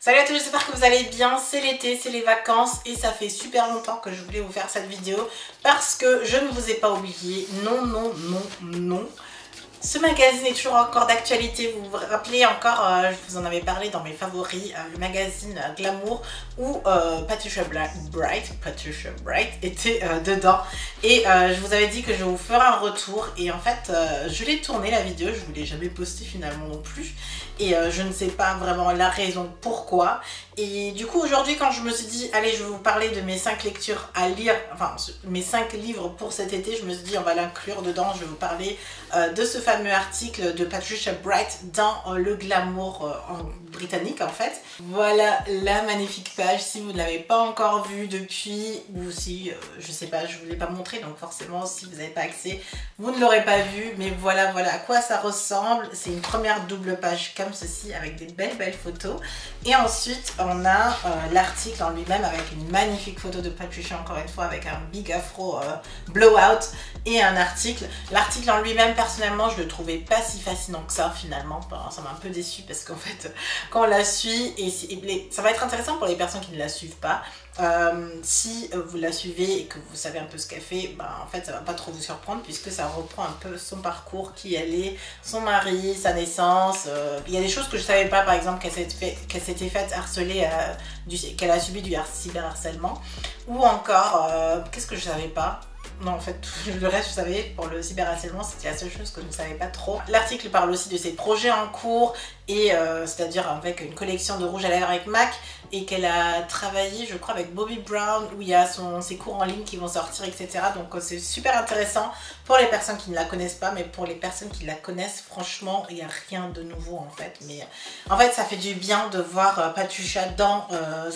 Salut à tous, j'espère que vous allez bien, c'est l'été, c'est les vacances et ça fait super longtemps que je voulais vous faire cette vidéo parce que je ne vous ai pas oublié, non. Ce magazine est toujours encore d'actualité, vous vous rappelez encore, je vous en avais parlé dans mes favoris, le magazine Glamour où Patricia Bright était dedans et je vous avais dit que je vous ferai un retour et en fait je l'ai tourné la vidéo, je ne l'ai jamais postée finalement non plus et je ne sais pas vraiment la raison pourquoi. Et du coup aujourd'hui quand je me suis dit allez je vais vous parler de mes 5 lectures à lire, enfin mes 5 livres pour cet été, je me suis dit on va l'inclure dedans, je vais vous parler de ce fameux article de Patricia Bright dans le Glamour britannique en fait. Voilà la magnifique page, si vous ne l'avez pas encore vue depuis, ou si, je sais pas, je ne vous l'ai pas montré, donc forcément si vous n'avez pas accès, vous ne l'aurez pas vu, mais voilà à quoi ça ressemble. C'est une première double page comme ceci, avec des belles photos, et ensuite on a l'article en lui-même avec une magnifique photo de Patricia, encore une fois, avec un big afro blowout, et un article. L'article en lui-même, personnellement, je le trouvais pas si fascinant que ça finalement. Enfin, ça m'a un peu déçu parce qu'en fait, quand on la suit, et ça va être intéressant pour les personnes qui ne la suivent pas. Si vous la suivez et que vous savez un peu ce qu'elle fait, ben, en fait ça va pas trop vous surprendre puisque ça reprend un peu son parcours, qui elle est, son mari, sa naissance. Il y a des choses que je savais pas, par exemple qu'elle s'était faite harceler, qu'elle a subi du cyberharcèlement, ou encore, qu'est-ce que je savais pas? Non, en fait, le reste, je savais, pour le cyberharcèlement, c'était la seule chose que je ne savais pas trop. L'article parle aussi de ses projets en cours, et c'est-à-dire avec une collection de rouge à lèvres avec MAC, et qu'elle a travaillé, je crois, avec Bobbi Brown, où il y a ses cours en ligne qui vont sortir, etc. Donc c'est super intéressant pour les personnes qui ne la connaissent pas, mais pour les personnes qui la connaissent, franchement, il n'y a rien de nouveau, en fait. Mais en fait, ça fait du bien de voir Patricia dans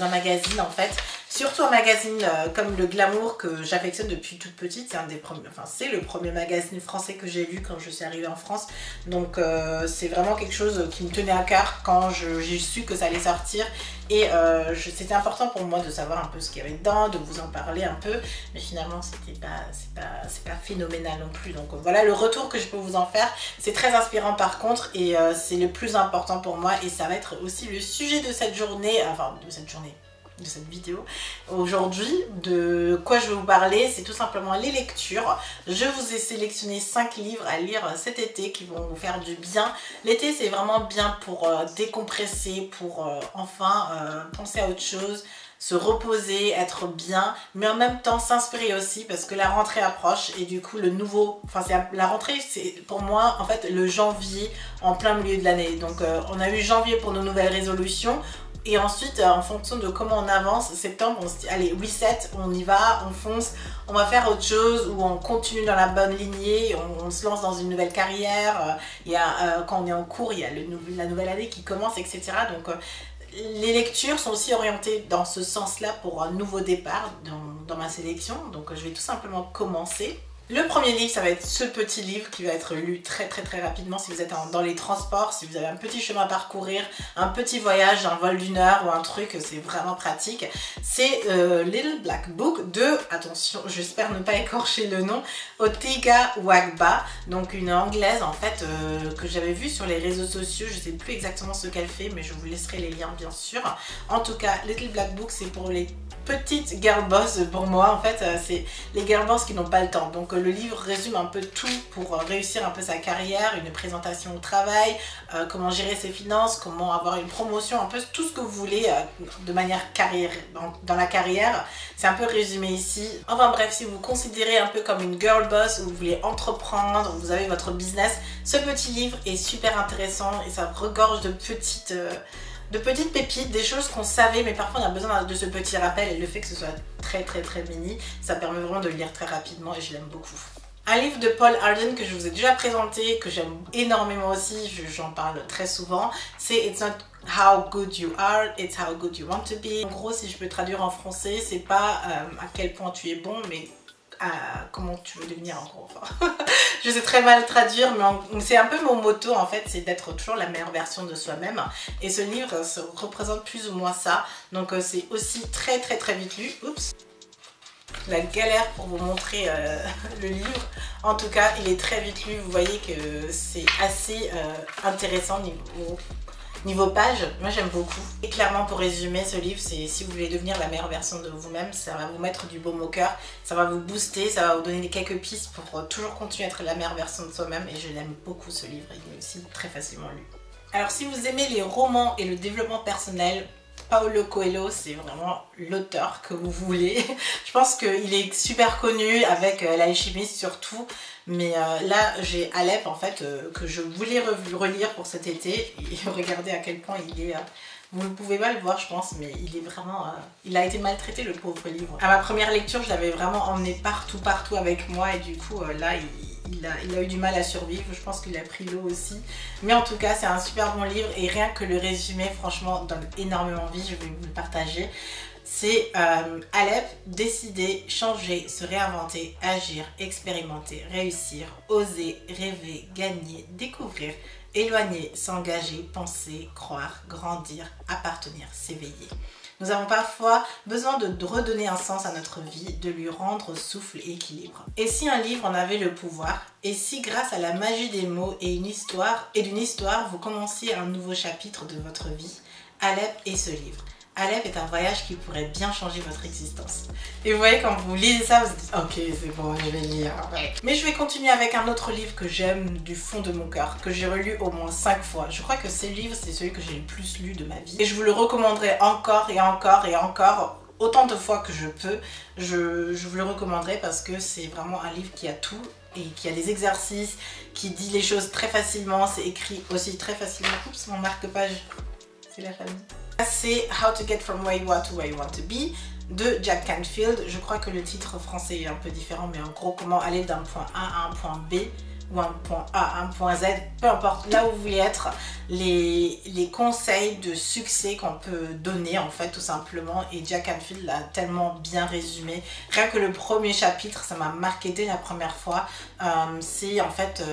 un magazine, en fait. Surtout un magazine comme le Glamour que j'affectionne depuis toute petite. C'est un des premiers, enfin c'est le premier magazine français que j'ai lu quand je suis arrivée en France. Donc c'est vraiment quelque chose qui me tenait à cœur quand j'ai su que ça allait sortir. Et c'était important pour moi de savoir un peu ce qu'il y avait dedans, de vous en parler un peu. Mais finalement c'est pas phénoménal non plus. Donc voilà le retour que je peux vous en faire. C'est très inspirant par contre, et c'est le plus important pour moi. Et ça va être aussi le sujet de cette journée, de cette vidéo. Aujourd'hui, de quoi je vais vous parler, c'est tout simplement les lectures. Je vous ai sélectionné 5 livres à lire cet été qui vont vous faire du bien. L'été, c'est vraiment bien pour décompresser, pour enfin penser à autre chose, se reposer, être bien, mais en même temps s'inspirer aussi parce que la rentrée approche et du coup la rentrée c'est pour moi en fait le janvier en plein milieu de l'année. Donc on a eu janvier pour nos nouvelles résolutions. Et ensuite, en fonction de comment on avance, septembre, on se dit allez, reset, on y va, on fonce, on va faire autre chose, ou on continue dans la bonne lignée, on se lance dans une nouvelle carrière. Il y a, quand on est en cours, il y a la nouvelle année qui commence, etc. Donc les lectures sont aussi orientées dans ce sens-là pour un nouveau départ dans ma sélection. Donc je vais tout simplement commencer. Le premier livre, ça va être ce petit livre qui va être lu très rapidement si vous êtes dans les transports, si vous avez un petit chemin à parcourir, un petit voyage, un vol d'1 heure ou un truc, c'est vraiment pratique. C'est Little Black Book de, attention, j'espère ne pas écorcher le nom, Otega Wagba, donc une anglaise en fait que j'avais vue sur les réseaux sociaux. Je sais plus exactement ce qu'elle fait, mais je vous laisserai les liens bien sûr. En tout cas, Little Black Book, c'est pour les petites girl boss. Pour moi en fait c'est les girl boss qui n'ont pas le temps. Donc le livre résume un peu tout pour réussir un peu sa carrière, une présentation au travail, comment gérer ses finances, comment avoir une promotion, un peu tout ce que vous voulez de manière carrière, dans la carrière, c'est un peu résumé ici. Enfin bref, si vous vous considérez un peu comme une girl boss ou vous voulez entreprendre, vous avez votre business, ce petit livre est super intéressant et ça regorge de petites pépites, des choses qu'on savait, mais parfois on a besoin de ce petit rappel, et le fait que ce soit très mini, ça permet vraiment de le lire très rapidement et je l'aime beaucoup. Un livre de Paul Arden que je vous ai déjà présenté, que j'aime énormément aussi, j'en parle très souvent, c'est It's Not How Good You Are, It's How Good You Want to Be. En gros, si je peux traduire en français, c'est pas à quel point tu es bon, mais comment tu veux devenir en gros. Enfin, je sais très mal traduire, mais c'est un peu mon motto en fait, c'est d'être toujours la meilleure version de soi-même. Et ce livre représente plus ou moins ça. Donc c'est aussi très vite lu. Oups, la galère pour vous montrer le livre. En tout cas, il est très vite lu. Vous voyez que c'est assez intéressant Niveau page, moi j'aime beaucoup. Et clairement pour résumer ce livre, c'est si vous voulez devenir la meilleure version de vous-même, ça va vous mettre du baume au cœur, ça va vous booster, ça va vous donner quelques pistes pour toujours continuer à être la meilleure version de soi-même et je l'aime beaucoup ce livre, il est aussi très facilement lu. Alors si vous aimez les romans et le développement personnel, Paulo Coelho, c'est vraiment l'auteur que vous voulez. Je pense qu'il est super connu avec L'Alchimiste surtout. Mais là, j'ai Alep en fait que je voulais relire pour cet été. Et regardez à quel point il est... vous ne pouvez pas le voir je pense, mais il est vraiment... il a été maltraité le pauvre livre. À ma première lecture, je l'avais vraiment emmené partout avec moi. Et du coup, là, il a eu du mal à survivre. Je pense qu'il a pris l'eau aussi. Mais en tout cas, c'est un super bon livre. Et rien que le résumé, franchement, donne énormément envie. Je vais vous le partager. C'est Alep, décider, changer, se réinventer, agir, expérimenter, réussir, oser, rêver, gagner, découvrir, éloigner, s'engager, penser, croire, grandir, appartenir, s'éveiller. Nous avons parfois besoin de redonner un sens à notre vie, de lui rendre souffle et équilibre. Et si un livre en avait le pouvoir? Et si grâce à la magie des mots et d'une histoire, vous commenciez un nouveau chapitre de votre vie? Alep est ce livre. Alep est un voyage qui pourrait bien changer votre existence. Et vous voyez, quand vous lisez ça, vous vous dites ok, c'est bon, je vais lire. Ouais. Mais je vais continuer avec un autre livre que j'aime du fond de mon cœur, que j'ai relu au moins 5 fois. Je crois que ce livre, c'est celui que j'ai le plus lu de ma vie. Et je vous le recommanderai encore et encore et encore, autant de fois que je peux. Je vous le recommanderai parce que c'est vraiment un livre qui a tout et qui a des exercices, qui dit les choses très facilement, c'est écrit aussi très facilement. Oups, mon marque-page, c'est la famille. C'est How to Get From Where You Are to Where You Want to Be de Jack Canfield. Je crois que le titre français est un peu différent, mais en gros, comment aller d'un point A à un point B ou un point A à un point Z, peu importe là où vous voulez être, les conseils de succès qu'on peut donner en fait tout simplement. Et Jack Canfield l'a tellement bien résumé. Rien que le premier chapitre, ça m'a marqué dès la première fois. C'est en fait,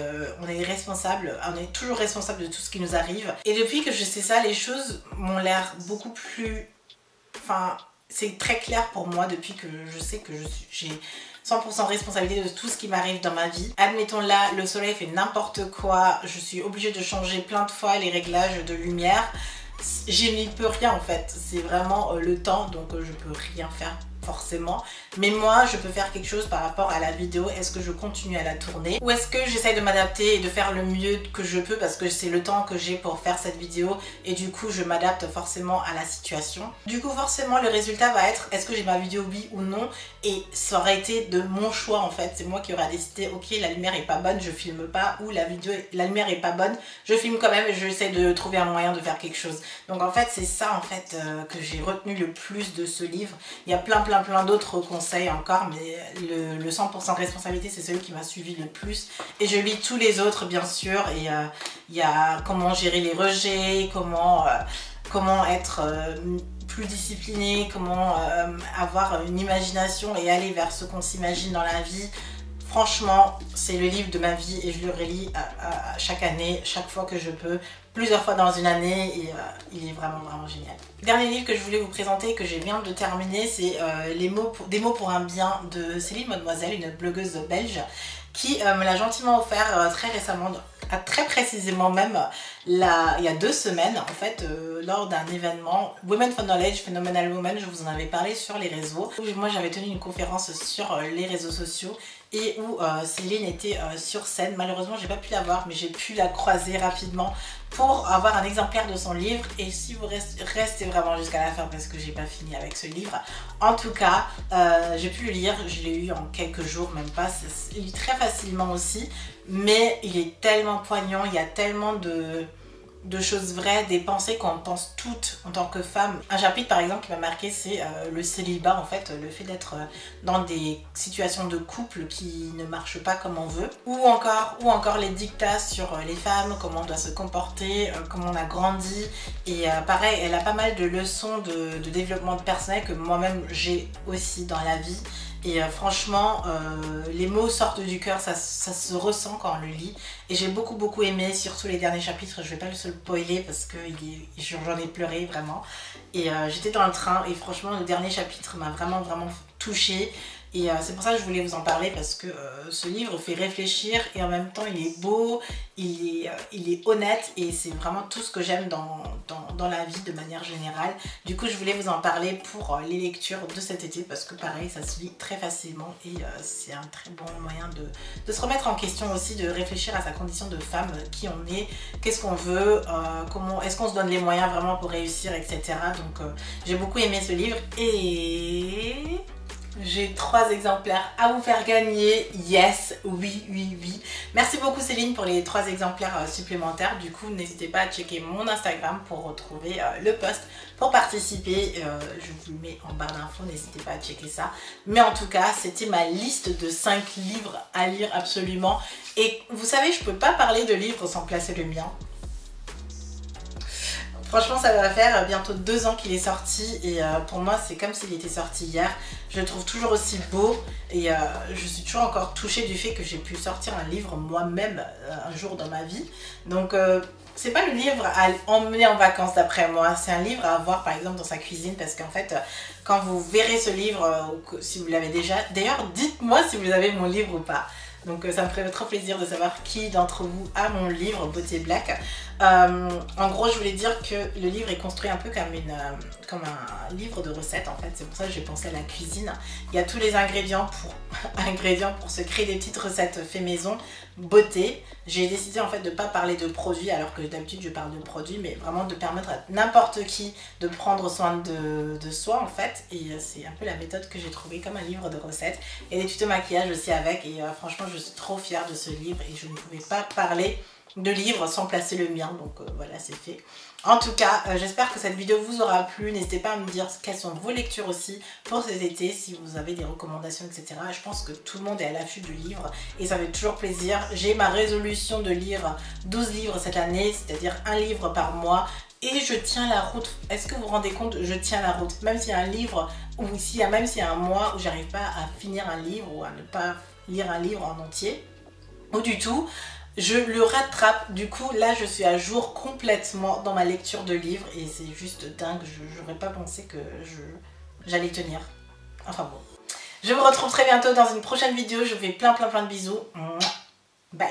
on est responsable, on est toujours responsable de tout ce qui nous arrive. Et depuis que je sais ça, les choses m'ont l'air beaucoup plus... Enfin, c'est très clair pour moi depuis que je sais que j'ai 100% responsabilité de tout ce qui m'arrive dans ma vie. Admettons là, le soleil fait n'importe quoi, je suis obligée de changer plein de fois les réglages de lumière. Je n'y peux rien en fait, c'est vraiment le temps, donc je peux rien faire forcément. Mais moi, je peux faire quelque chose par rapport à la vidéo. Est-ce que je continue à la tourner ou est-ce que j'essaye de m'adapter et de faire le mieux que je peux parce que c'est le temps que j'ai pour faire cette vidéo et du coup je m'adapte forcément à la situation. Du coup forcément le résultat va être est-ce que j'ai ma vidéo oui ou non, et ça aurait été de mon choix en fait. C'est moi qui aurais décidé ok, la lumière est pas bonne, je filme pas, ou la lumière est pas bonne, je filme quand même et j'essaie de trouver un moyen de faire quelque chose. Donc en fait c'est ça en fait que j'ai retenu le plus de ce livre. Il y a plein d'autres conseils encore, mais le 100% responsabilité c'est celui qui m'a suivi le plus et je lis tous les autres bien sûr. Et il y a comment gérer les rejets, comment être plus discipliné, comment avoir une imagination et aller vers ce qu'on s'imagine dans la vie. Franchement, c'est le livre de ma vie et je le relis chaque année, chaque fois que je peux, plusieurs fois dans une année, et il est vraiment génial. Dernier livre que je voulais vous présenter, que je viens de terminer, c'est Des mots pour un bien de Céline Mademoiselle, une blogueuse belge, qui me l'a gentiment offert très récemment, très précisément même il y a 2 semaines en fait, lors d'un événement Women for Knowledge, Phenomenal Women. Je vous en avais parlé sur les réseaux. Moi j'avais tenu une conférence sur les réseaux sociaux et où Céline était sur scène. Malheureusement j'ai pas pu la voir, mais j'ai pu la croiser rapidement pour avoir un exemplaire de son livre. Et si vous restez vraiment jusqu'à la fin, parce que j'ai pas fini avec ce livre, en tout cas j'ai pu le lire, je l'ai eu en quelques jours, même pas, il lit très facilement aussi, mais il est tellement poignant, il y a tellement de choses vraies, des pensées qu'on pense toutes en tant que femme. Un chapitre par exemple qui m'a marqué, c'est le célibat en fait, le fait d'être dans des situations de couple qui ne marchent pas comme on veut, ou encore les dictats sur les femmes, comment on doit se comporter, comment on a grandi. Et pareil, elle a pas mal de leçons de développement personnel que moi-même j'ai aussi dans la vie. Et franchement, les mots sortent du cœur, ça se ressent quand on le lit. Et j'ai beaucoup aimé, surtout les derniers chapitres. Je vais pas le spoiler parce que j'en ai pleuré vraiment. Et j'étais dans le train et franchement le dernier chapitre m'a vraiment touchée. Et c'est pour ça que je voulais vous en parler, parce que ce livre fait réfléchir et en même temps il est beau, il est honnête, et c'est vraiment tout ce que j'aime dans la vie de manière générale. Du coup je voulais vous en parler pour les lectures de cet été, parce que pareil ça se lit très facilement et c'est un très bon moyen de se remettre en question aussi, de réfléchir à sa condition de femme, qui on est, qu'est-ce qu'on veut, comment est-ce qu'on se donne les moyens vraiment pour réussir, etc. Donc j'ai beaucoup aimé ce livre et j'ai 3 exemplaires à vous faire gagner. Yes, oui, oui, oui. Merci beaucoup Céline pour les 3 exemplaires supplémentaires. Du coup, n'hésitez pas à checker mon Instagram pour retrouver le post pour participer. Je vous le mets en barre d'infos, n'hésitez pas à checker ça. Mais en tout cas, c'était ma liste de 5 livres à lire absolument. Et vous savez, je peux pas parler de livres sans placer le mien. Franchement, ça va faire bientôt 2 ans qu'il est sorti et pour moi, c'est comme s'il était sorti hier. Je le trouve toujours aussi beau et je suis toujours encore touchée du fait que j'ai pu sortir un livre moi-même un jour dans ma vie. Donc, c'est pas le livre à emmener en vacances d'après moi, c'est un livre à avoir par exemple dans sa cuisine, parce qu'en fait, quand vous verrez ce livre, ou si vous l'avez déjà, d'ailleurs, dites-moi si vous avez mon livre ou pas. Donc ça me ferait trop plaisir de savoir qui d'entre vous a mon livre Beauté Black. En gros, je voulais dire que le livre est construit un peu comme un livre de recettes en fait. C'est pour ça que j'ai pensé à la cuisine. Il y a tous les ingrédients pour se créer des petites recettes fait maison, beauté. J'ai décidé en fait de ne pas parler de produits, alors que d'habitude je parle de produits, mais vraiment de permettre à n'importe qui de prendre soin de soi en fait. Et c'est un peu la méthode que j'ai trouvée, comme un livre de recettes. Et des tutos maquillage aussi avec, et franchement je suis trop fière de ce livre et je ne pouvais pas parler de livres sans placer le mien, donc voilà, c'est fait. En tout cas, j'espère que cette vidéo vous aura plu. N'hésitez pas à me dire quelles sont vos lectures aussi pour cet été, si vous avez des recommandations, etc. Je pense que tout le monde est à l'affût du livre et ça fait toujours plaisir. J'ai ma résolution de lire 12 livres cette année, c'est-à-dire un livre par mois. Et je tiens la route. Est-ce que vous vous rendez compte? Je tiens la route. Même s'il y a un livre, ou même s'il y a un mois où j'arrive pas à finir un livre, ou à ne pas lire un livre en entier, ou du tout, je le rattrape. Du coup là je suis à jour complètement dans ma lecture de livres et c'est juste dingue. J'aurais pas pensé que j'allais tenir. Enfin bon, je vous retrouve très bientôt dans une prochaine vidéo. Je vous fais plein de bisous. Bye.